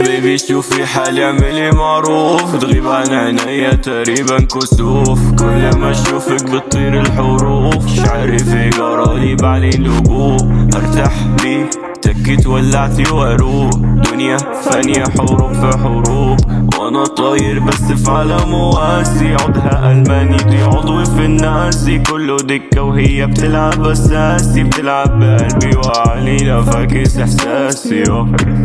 بيبي شوفي حالي اعملي معروف، تغيب عن عينيا تقريبا كسوف، كل ما اشوفك بتطير الحروف، شعري في جرالي بعلي الوجوه، ارتاح ليه تكيت ولعتي واروق، دنيا فانية حروب في حروب، وانا طاير بس في عالم واسي، عودها الماني دي عضوي في الناسي، كله دكة وهي بتلعب اساسي، بتلعب بقلبي وعلي لا فاكس احساسي.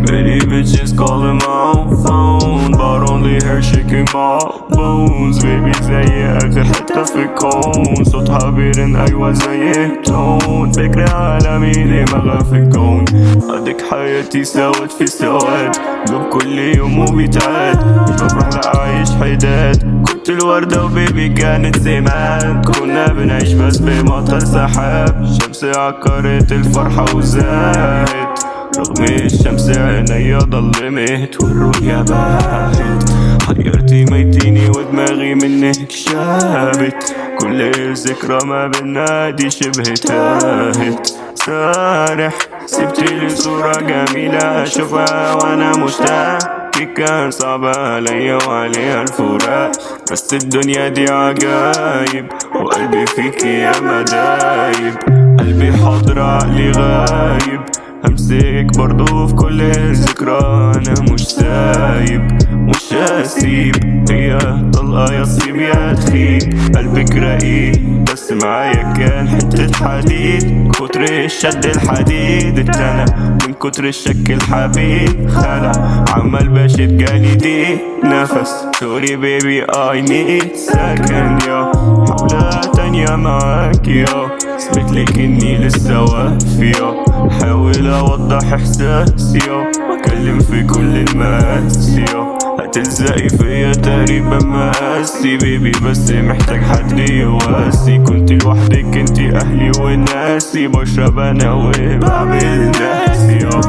Many bitches calling my phone but only her shaking my bones. Baby زي اخر حتة في الكون، صوتها بيرن ايوه زي التون، فكرة عالمي دماغها في الكون، اديك حياتي سوت في سواد، دوب كل يوم وبيتعاد، مش بفرح لا عايش حداد، كنت الوردة وبيبي كانت زمان، كنا بنعيش بس بمطر سحاب، شمس عكرت الفرحة وزاهت، رغم الشمس عينيا ضلمت والرؤيا باهت، حيرتي ميتيني ودماغي منك شابت، كل ذكرى ما بينا دي شبه تاهت، سارح سبتلي صورة جميلة اشوفها وانا مشتاق، كان صعب عليا وعليها الفراق، بس الدنيا دي عجايب وقلبي فيك يا مدايب، قلبي حاضر عقلي غايب، همسك برضو في كل ذكرى، انا مش سايب مش هسيب، هي طلقة يا تصيب يا تخيب، قلبك رقيق بس معايا كان حتة حديد، كتر الشد الحديد اتنى من كتر الشك الحبيب خلع، عمال بشد جالي دي نفس، سوري بيبي I need second يا حولة تانية معاك يا، اثبتلك اني لسه واقف يا، حاول اوضح احساسي يا، واكلم في كل المقاسي يا، هتلزقي فيا تقريبا مقاسي بيبي، بس محتاج حد يواسي، كنت لوحدك انتي اهلي وناسي، بشرب انا وبعمل ناسي يا.